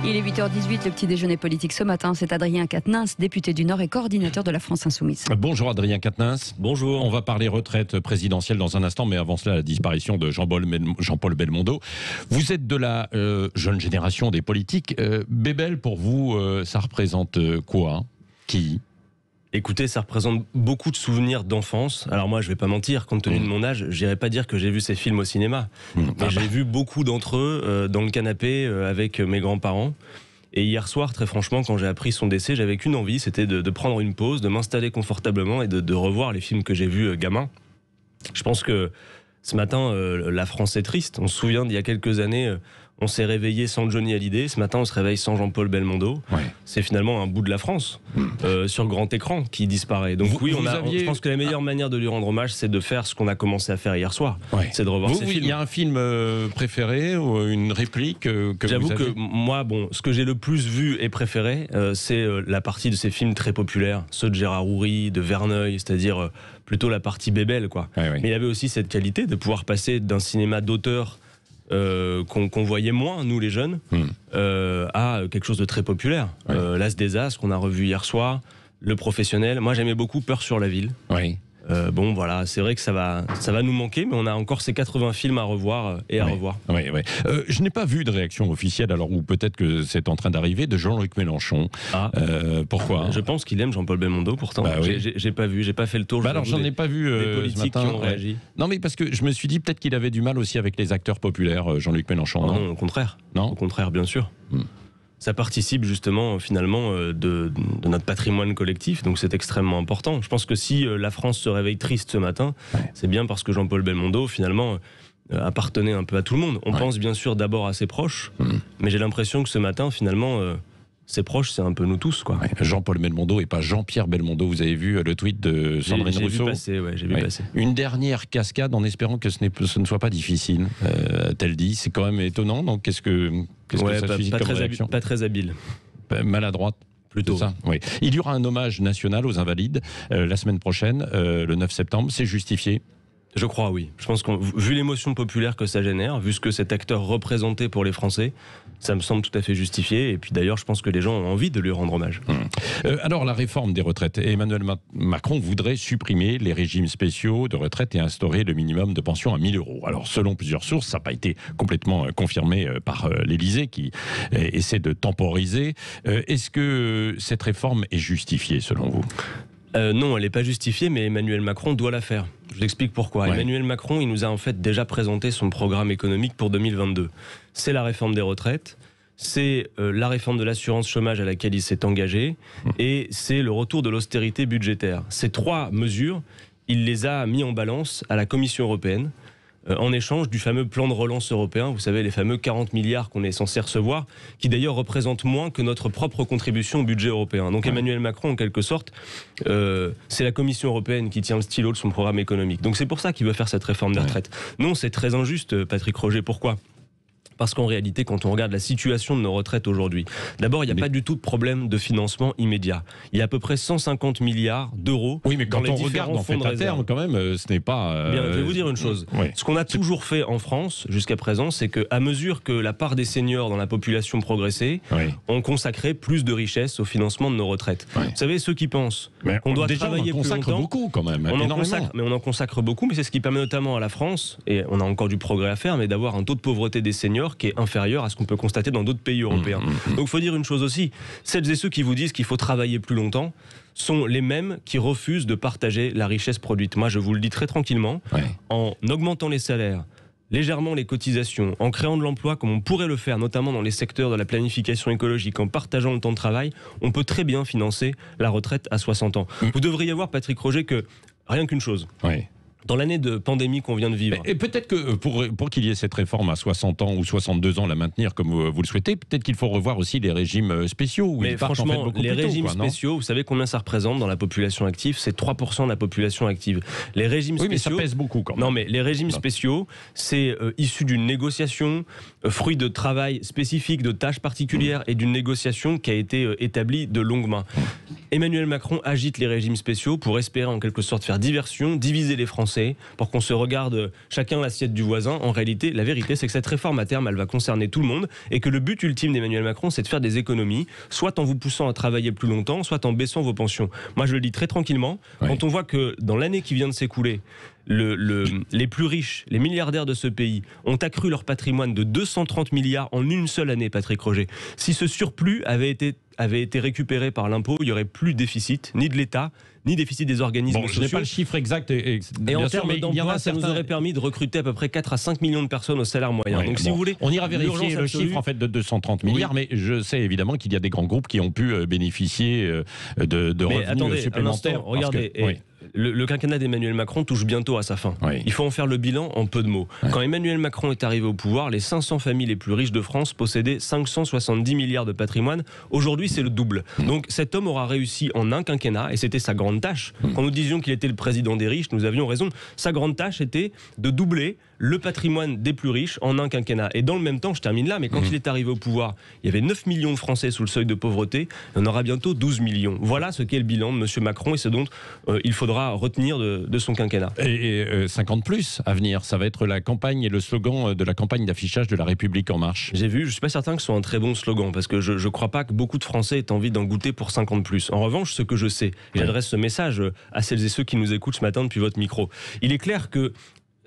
Il est 8h18, le petit déjeuner politique ce matin. C'est Adrien Quatennens, député du Nord et coordinateur de la France Insoumise. Bonjour Adrien Quatennens. Bonjour. On va parler retraite présidentielle dans un instant, mais avant cela, la disparition de Jean-Paul Belmondo. Vous êtes de la jeune génération des politiques. Bébel, pour vous, ça représente quoi? Qui? Écoutez, ça représente beaucoup de souvenirs d'enfance. Alors moi, je vais pas mentir, compte tenu de mon âge, j'irai pas dire que j'ai vu ces films au cinéma. Mais j'ai vu beaucoup d'entre eux dans le canapé avec mes grands-parents. Et hier soir, très franchement, quand j'ai appris son décès, j'avais qu'une envie, c'était de prendre une pause, de m'installer confortablement et de revoir les films que j'ai vus gamin. Je pense que ce matin, la France est triste. On se souvient d'il y a quelques années, on s'est réveillé sans Johnny Hallyday. Ce matin, on se réveille sans Jean-Paul Belmondo. Ouais. C'est finalement un bout de la France sur grand écran qui disparaît. Donc je pense que la meilleure manière de lui rendre hommage, c'est de faire ce qu'on a commencé à faire hier soir. Ouais. C'est de revoir ses films. Il y a un film préféré ou une réplique que J'avoue vous avez... que moi, ce que j'ai le plus vu et préféré, c'est la partie de ces films très populaires, ceux de Gérard Houry, de Verneuil, c'est-à-dire plutôt la partie bébelle, quoi. Ouais, ouais. Mais il y avait aussi cette qualité de pouvoir passer d'un cinéma d'auteur qu'on voyait moins, nous les jeunes, à quelque chose de très populaire. Ouais. L'As des As, qu'on a revu hier soir, Le Professionnel. Moi, j'aimais beaucoup Peur sur la ville. Oui. Bon, voilà, c'est vrai que ça va nous manquer, mais on a encore ces 80 films à revoir et à revoir. Oui, oui. Je n'ai pas vu de réaction officielle, alors ou peut-être que c'est en train d'arriver, de Jean-Luc Mélenchon. Ah. Pourquoi? Je pense qu'il aime Jean-Paul Belmondo, pourtant. Bah, oui. J'ai pas vu, j'ai pas fait le tour. Alors, j'en ai pas vu des politiques ce matin, qui ont réagi. Non, mais parce que je me suis dit peut-être qu'il avait du mal aussi avec les acteurs populaires, Jean-Luc Mélenchon. Non, au contraire. Non, au contraire, bien sûr. Ça participe justement finalement de notre patrimoine collectif, donc c'est extrêmement important. Je pense que si la France se réveille triste ce matin, c'est bien parce que Jean-Paul Belmondo finalement appartenait un peu à tout le monde. On pense bien sûr d'abord à ses proches, mais j'ai l'impression que ce matin finalement ses proches, c'est un peu nous tous, quoi. Jean-Paul Belmondo et pas Jean-Pierre Belmondo. Vous avez vu le tweet de Sandrine Rousseau? J'ai vu passer. Une dernière cascade en espérant que ce ne soit pas difficile, a-t-elle dit. C'est quand même étonnant. Donc qu'est-ce que ça suscite comme réaction? Pas très habile. Maladroite. Plutôt. Ça, oui. Il y aura un hommage national aux Invalides la semaine prochaine, le 9 septembre. C'est justifié? Je crois, oui. Je pense que vu l'émotion populaire que ça génère, vu ce que cet acteur représentait pour les Français, ça me semble tout à fait justifié. Et puis d'ailleurs, je pense que les gens ont envie de lui rendre hommage. Alors, la réforme des retraites. Emmanuel Macron voudrait supprimer les régimes spéciaux de retraite et instaurer le minimum de pension à 1 000 €. Alors, selon plusieurs sources, ça n'a pas été complètement confirmé par l'Élysée qui essaie de temporiser. Est-ce que cette réforme est justifiée, selon vous? Non, elle n'est pas justifiée, mais Emmanuel Macron doit la faire. Je vous explique pourquoi. Ouais. Emmanuel Macron, il nous a en fait déjà présenté son programme économique pour 2022. C'est la réforme des retraites, c'est la réforme de l'assurance chômage à laquelle il s'est engagé, et c'est le retour de l'austérité budgétaire. Ces trois mesures, il les a mis en balance à la Commission européenne, en échange du fameux plan de relance européen, vous savez, les fameux 40 milliards qu'on est censé recevoir, qui d'ailleurs représentent moins que notre propre contribution au budget européen. Donc Emmanuel Macron, en quelque sorte, c'est la Commission européenne qui tient le stylo de son programme économique. Donc c'est pour ça qu'il veut faire cette réforme des retraites. Non, c'est très injuste, Patrick Roger. Pourquoi ? Parce qu'en réalité, quand on regarde la situation de nos retraites aujourd'hui, d'abord, il n'y a pas du tout de problème de financement immédiat. Il y a à peu près 150 milliards d'euros. Oui, mais quand on regarde en fait à terme, quand même, ce n'est pas... Bien, je vais vous dire une chose. Ce qu'on a toujours fait en France, jusqu'à présent, c'est qu'à mesure que la part des seniors dans la population progressait, on consacrait plus de richesses au financement de nos retraites. Vous savez, ceux qui pensent qu'on doit travailler plus longtemps... On en consacre beaucoup, quand même, on en consacre beaucoup, mais c'est ce qui permet notamment à la France, et on a encore du progrès à faire, mais d'avoir un taux de pauvreté des seniors qui est inférieur à ce qu'on peut constater dans d'autres pays européens. Donc il faut dire une chose aussi, celles et ceux qui vous disent qu'il faut travailler plus longtemps sont les mêmes qui refusent de partager la richesse produite. Moi je vous le dis très tranquillement, en augmentant les salaires, légèrement les cotisations, en créant de l'emploi comme on pourrait le faire, notamment dans les secteurs de la planification écologique, en partageant le temps de travail, on peut très bien financer la retraite à 60 ans. Vous devriez voir, Patrick Roger, que rien qu'une chose... Dans l'année de pandémie qu'on vient de vivre. Et peut-être que pour qu'il y ait cette réforme à 60 ans ou 62 ans, la maintenir comme vous le souhaitez, peut-être qu'il faut revoir aussi les régimes spéciaux. Mais franchement, les régimes spéciaux, vous savez combien ça représente dans la population active? C'est 3% de la population active. Les régimes spéciaux... mais ça pèse beaucoup quand même. Non, mais les régimes spéciaux, c'est issu d'une négociation, fruit de travail spécifique, de tâches particulières et d'une négociation qui a été établie de longue main. Emmanuel Macron agite les régimes spéciaux pour espérer en quelque sorte faire diversion, diviser les Français Français, pour qu'on se regarde chacun l'assiette du voisin. En réalité, la vérité, c'est que cette réforme à terme, elle va concerner tout le monde et que le but ultime d'Emmanuel Macron, c'est de faire des économies, soit en vous poussant à travailler plus longtemps, soit en baissant vos pensions. Moi, je le dis très tranquillement. Oui. Quand on voit que dans l'année qui vient de s'écouler, les plus riches, les milliardaires de ce pays ont accru leur patrimoine de 230 milliards en une seule année, Patrick Roger. Si ce surplus avait été récupéré par l'impôt, il n'y aurait plus de déficit, ni de l'État, ni déficit des organismes sociaux. Je n'ai pas le chiffre exact. Et en termes d'emploi, ça nous aurait permis de recruter à peu près 4 à 5 millions de personnes au salaire moyen. Ouais, donc si vous voulez, on ira vérifier le chiffre en fait de 230 milliards, mais je sais évidemment qu'il y a des grands groupes qui ont pu bénéficier de revenus supplémentaires. Regardez, le quinquennat d'Emmanuel Macron touche bientôt à sa fin. Oui. Il faut en faire le bilan en peu de mots. Ouais. Quand Emmanuel Macron est arrivé au pouvoir, les 500 familles les plus riches de France possédaient 570 milliards de patrimoine. Aujourd'hui, c'est le double. Donc cet homme aura réussi en un quinquennat, et c'était sa grande tâche. Quand nous disions qu'il était le président des riches, nous avions raison. Sa grande tâche était de doubler le patrimoine des plus riches en un quinquennat. Et dans le même temps, je termine là, mais quand il est arrivé au pouvoir, il y avait 9 millions de Français sous le seuil de pauvreté, il y en aura bientôt 12 millions. Voilà ce qu'est le bilan de M. Macron et ce dont il faudra retenir de son quinquennat. Et 50 plus à venir, ça va être la campagne et le slogan de la campagne d'affichage de La République En Marche. J'ai vu, je ne suis pas certain que ce soit un très bon slogan, parce que je ne crois pas que beaucoup de Français aient envie d'en goûter pour 50 plus. En revanche, ce que je sais, et j'adresse ce message à celles et ceux qui nous écoutent ce matin depuis votre micro, il est clair que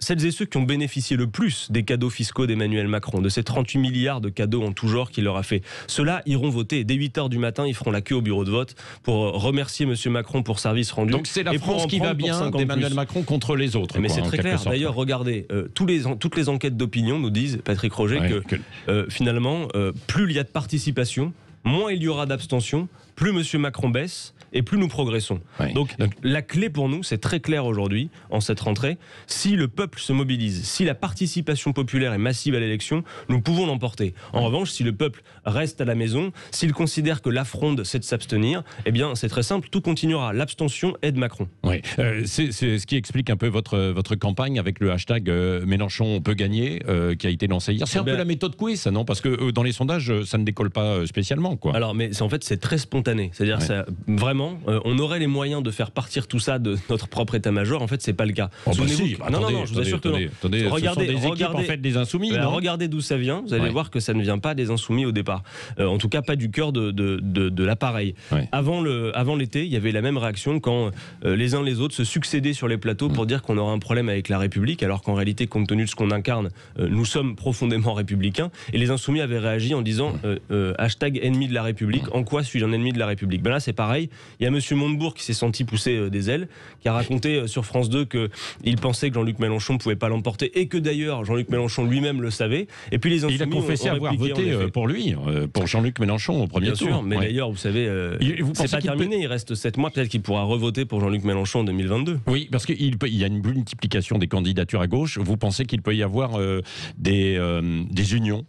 celles et ceux qui ont bénéficié le plus des cadeaux fiscaux d'Emmanuel Macron, de ces 38 milliards de cadeaux en tout genre qu'il leur a fait, ceux-là iront voter. Dès 8h du matin, ils feront la queue au bureau de vote pour remercier M. Macron pour service rendu. Donc c'est la France qui va bien d'Emmanuel Macron contre les autres. Mais c'est très clair. D'ailleurs, regardez, toutes les enquêtes d'opinion nous disent, Patrick Roger, que finalement, plus il y a de participation, moins il y aura d'abstention, plus M. Macron baisse et plus nous progressons. Oui. Donc la clé pour nous, c'est très clair aujourd'hui, en cette rentrée, si le peuple se mobilise, si la participation populaire est massive à l'élection, nous pouvons l'emporter. En revanche, si le peuple reste à la maison, s'il considère que la fronde, c'est de s'abstenir, eh bien c'est très simple, tout continuera. L'abstention aide Macron. Oui, c'est ce qui explique un peu votre campagne avec le hashtag Mélenchon peut gagner, qui a été lancé hier. C'est un peu la méthode quiz, ça, non? Parce que dans les sondages, ça ne décolle pas spécialement, quoi. Alors, mais en fait, c'est très spontané. C'est-à-dire, ça, vraiment, on aurait les moyens de faire partir tout ça de notre propre état-major. En fait, c'est pas le cas. Oh bah si, non, je vous assure que non. Regardez, ce sont des équipes en fait des insoumis. Regardez d'où ça vient. Vous allez voir que ça ne vient pas des insoumis au départ. En tout cas, pas du cœur de l'appareil. Ouais. Avant l'été, il y avait la même réaction quand les uns les autres se succédaient sur les plateaux pour dire qu'on aura un problème avec la République, alors qu'en réalité, compte tenu de ce qu'on incarne, nous sommes profondément républicains. Et les insoumis avaient réagi en disant hashtag ennemi de la République. En quoi suis-je un ennemi de la République? Ben là, c'est pareil. Il y a M. Montebourg qui s'est senti pousser des ailes, qui a raconté sur France 2 qu'il pensait que Jean-Luc Mélenchon ne pouvait pas l'emporter et que d'ailleurs Jean-Luc Mélenchon lui-même le savait. Et puis les insoumis, il a confessé avoir voté pour lui, pour Jean-Luc Mélenchon au premier tour. Bien sûr, mais d'ailleurs, vous savez, c'est pas terminé. Il reste 7 mois. Peut-être qu'il pourra revoter pour Jean-Luc Mélenchon en 2022. Oui, parce qu'il y a une multiplication des candidatures à gauche. Vous pensez qu'il peut y avoir des unions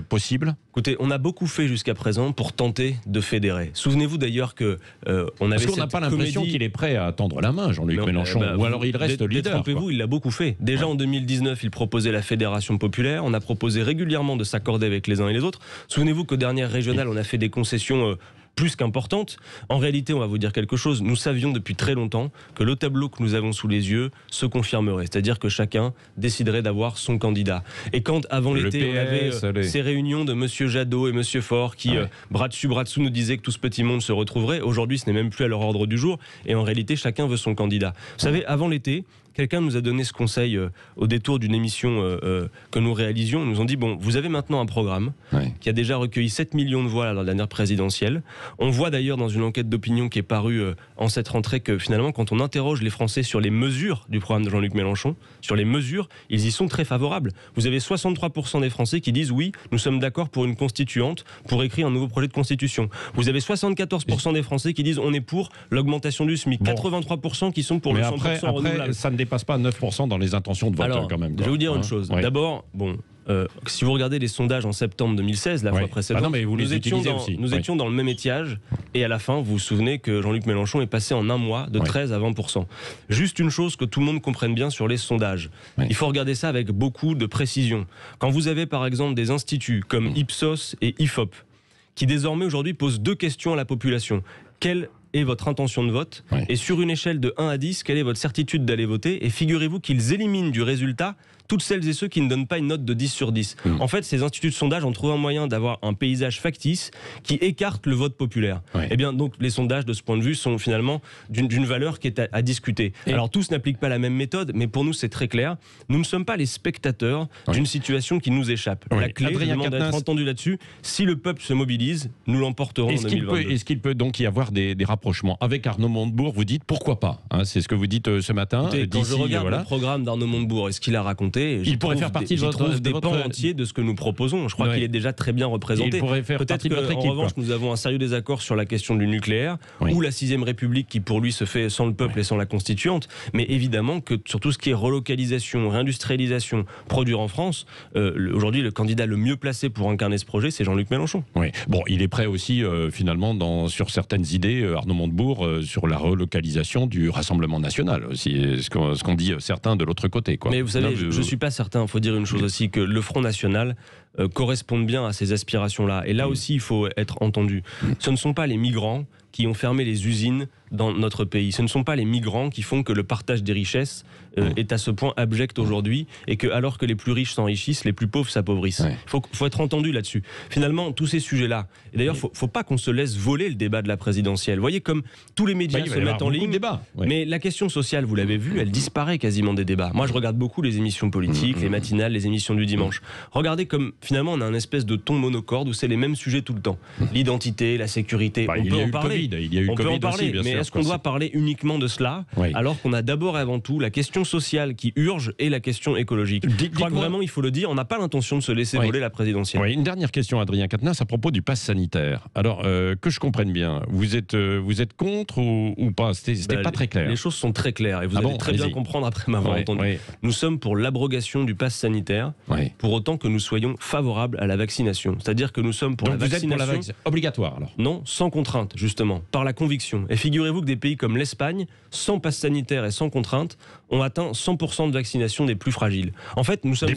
possibles? Écoutez, on a beaucoup fait jusqu'à présent pour tenter de fédérer. Souvenez-vous d'ailleurs que on avait. Parce qu'on n'a pas l'impression qu'il est prêt à tendre la main, Jean-Luc Mélenchon, ou alors il reste leader. Détrompez-vous, il l'a beaucoup fait. Déjà en 2019, il proposait la Fédération populaire. On a proposé régulièrement de s'accorder avec les uns et les autres. Souvenez-vous qu'aux dernières régionales, on a fait des concessions plus qu'importante. En réalité, on va vous dire quelque chose. Nous savions depuis très longtemps que le tableau que nous avons sous les yeux se confirmerait. C'est-à-dire que chacun déciderait d'avoir son candidat. Et quand, avant l'été, on avait ces réunions de M. Jadot et M. Faure qui, bras dessus, bras dessous, nous disaient que tout ce petit monde se retrouverait. Aujourd'hui, ce n'est même plus à leur ordre du jour. Et en réalité, chacun veut son candidat. Vous savez, avant l'été, quelqu'un nous a donné ce conseil au détour d'une émission que nous réalisions. Ils nous ont dit, bon, vous avez maintenant un programme qui a déjà recueilli 7 millions de voix dans la dernière présidentielle. On voit d'ailleurs dans une enquête d'opinion qui est parue en cette rentrée que finalement, quand on interroge les Français sur les mesures du programme de Jean-Luc Mélenchon, sur les mesures, ils y sont très favorables. Vous avez 63% des Français qui disent, oui, nous sommes d'accord pour une constituante, pour écrire un nouveau projet de constitution. Vous avez 74% des Français qui disent, on est pour l'augmentation du SMIC. 83% qui sont pour le 100% renouvelable. Ça ne dépasse pas 9% dans les intentions de vote. Alors, quand même. Je vais vous dire une chose. D'abord, bon, si vous regardez les sondages en septembre 2016, la fois précédente, nous étions dans le même étiage, et à la fin, vous vous souvenez que Jean-Luc Mélenchon est passé en un mois de 13 à 20%. Juste une chose que tout le monde comprenne bien sur les sondages. Il faut regarder ça avec beaucoup de précision. Quand vous avez par exemple des instituts comme Ipsos et IFOP, qui désormais aujourd'hui posent deux questions à la population. Quelle est votre intention de vote, et sur une échelle de 1 à 10, quelle est votre certitude d'aller voter, et figurez-vous qu'ils éliminent du résultat toutes celles et ceux qui ne donnent pas une note de 10 sur 10. En fait, ces instituts de sondage ont trouvé un moyen d'avoir un paysage factice qui écarte le vote populaire. Eh bien, donc, les sondages, de ce point de vue, sont finalement d'une valeur qui est à discuter. Alors, tous n'appliquent pas la même méthode, mais pour nous, c'est très clair. Nous ne sommes pas les spectateurs d'une situation qui nous échappe. La clé, je demande d'être entendu là-dessus. Si le peuple se mobilise, nous l'emporterons en 2022. Est-ce qu'il peut donc y avoir des rapprochements avec Arnaud Montebourg? Vous dites pourquoi pas, hein, c'est ce que vous dites ce matin. Écoutez, quand je regarde le programme d'Arnaud Montebourg et ce qu'il a raconté, il pourrait faire partie de des pans entiers de ce que nous proposons. Je crois qu'il est déjà très bien représenté. Peut-être qu'en revanche, nous avons un sérieux désaccord sur la question du nucléaire ou la 6ème République qui, pour lui, se fait sans le peuple et sans la Constituante. Mais évidemment que sur tout ce qui est relocalisation, réindustrialisation, produire en France, aujourd'hui, le candidat le mieux placé pour incarner ce projet, c'est Jean-Luc Mélenchon. Oui. Bon, il est prêt aussi, finalement, sur certaines idées, Arnaud Montebourg, sur la relocalisation du Rassemblement national aussi, ce qu'ont dit certains de l'autre côté, quoi. Mais vous savez, je ne suis pas certain, il faut dire une chose aussi, que le Front National corresponde bien à ces aspirations-là. Et là aussi, il faut être entendu. Ce ne sont pas les migrants qui ont fermé les usines dans notre pays. Ce ne sont pas les migrants qui font que le partage des richesses est à ce point abject aujourd'hui, et que, alors que les plus riches s'enrichissent, les plus pauvres s'appauvrissent. Il faut être entendu là-dessus. Finalement, tous ces sujets-là, et d'ailleurs, il ne faut pas qu'on se laisse voler le débat de la présidentielle. Vous voyez, comme tous les médias se mettent en ligne, mais la question sociale, vous l'avez vu, elle disparaît quasiment des débats. Moi, je regarde beaucoup les émissions politiques, les matinales, les émissions du dimanche. Regardez comme, finalement, on a un espèce de ton monocorde où c'est les mêmes sujets tout le temps. L'identité, la sécurité, on peut en parler. On peut en parler, mais est-ce qu'on doit parler uniquement de cela, alors qu'on a d'abord et avant tout la question sociale qui urge et la question écologique? Je crois que vraiment, il faut le dire, on n'a pas l'intention de se laisser voler la présidentielle. Une dernière question, Adrien Quatennens, à propos du pass sanitaire. Alors, que je comprenne bien, vous êtes contre ou pas? C'était pas très clair. Les choses sont très claires, et vous allez très bien comprendre après m'avoir entendu. Nous sommes pour l'abrogation du pass sanitaire, pour autant que nous soyons favorables à la vaccination. C'est-à-dire que nous sommes pour la vaccination obligatoire, alors? Non, sans contrainte, justement, par la conviction. Et figurez-vous que des pays comme l'Espagne, sans passe sanitaire et sans contrainte, ont atteint 100% de vaccination des plus fragiles. En fait, nous sommes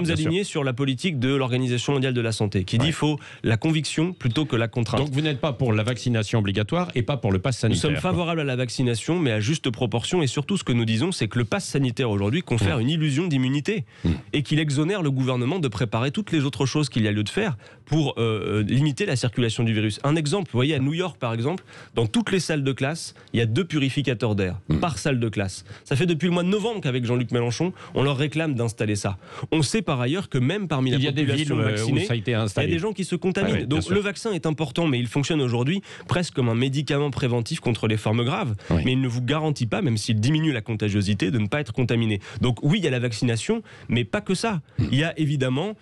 alignés sur la politique de l'Organisation mondiale de la santé, qui dit qu'il faut la conviction plutôt que la contrainte. Donc vous n'êtes pas pour la vaccination obligatoire et pas pour le pass sanitaire? Nous sommes favorables à la vaccination, mais à juste proportion. Et surtout, ce que nous disons, c'est que le pass sanitaire aujourd'hui confère une illusion d'immunité et qu'il exonère le gouvernement de préparer toutes les autres choses qu'il y a lieu de faire pour limiter la circulation du virus. Un exemple, vous voyez, à New York, par exemple, dans toutes les salles de classe, il y a 2 purificateurs d'air par salle de classe. Ça fait depuis le mois de novembre qu'avec Jean-Luc Mélenchon, on leur réclame d'installer ça. On sait par ailleurs que même parmi la population vaccinée, il y a des gens qui se contaminent. Donc le vaccin est important, mais il fonctionne aujourd'hui presque comme un médicament préventif contre les formes graves. Mais il ne vous garantit pas, même s'il diminue la contagiosité, de ne pas être contaminé. Donc oui, il y a la vaccination, mais pas que ça. Il y a évidemment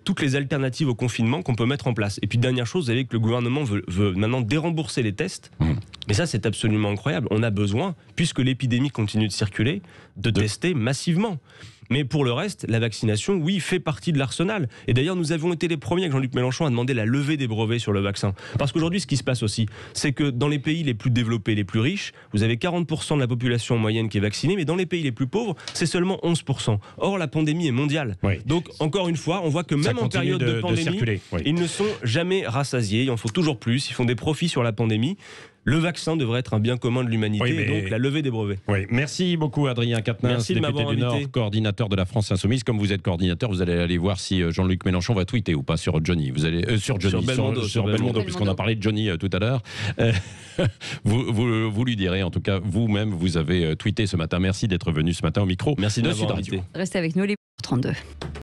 toutes les alternatives au confinement qu'on peut mettre en place. Et puis dernière chose, vous savez que le gouvernement veut maintenant dérembourser les tests. Mais ça, c'est absolument incroyable. On a besoin, puisque l'épidémie continue de circuler, de tester massivement. Mais pour le reste, la vaccination, oui, fait partie de l'arsenal. Et d'ailleurs, nous avons été les premiers avec Jean-Luc Mélenchon à demander la levée des brevets sur le vaccin. Parce qu'aujourd'hui, ce qui se passe aussi, c'est que dans les pays les plus développés, les plus riches, vous avez 40% de la population en moyenne qui est vaccinée, mais dans les pays les plus pauvres, c'est seulement 11%. Or, la pandémie est mondiale. Donc, encore une fois, on voit que même en période de pandémie, ils ne sont jamais rassasiés. Il en faut toujours plus. Ils font des profits sur la pandémie. Le vaccin devrait être un bien commun de l'humanité, et donc la levée des brevets. Merci beaucoup, Adrien Quatennens, député du Nord, coordinateur de la France Insoumise. Comme vous êtes coordinateur, vous allez aller voir si Jean-Luc Mélenchon va tweeter ou pas sur Johnny. Vous allez sur Belmondo, puisqu'on a parlé de Johnny tout à l'heure. Vous lui direz, en tout cas, vous-même, vous avez tweeté ce matin. Merci d'être venu ce matin au micro. Merci de m'avoir invité. Restez avec nous, les 32.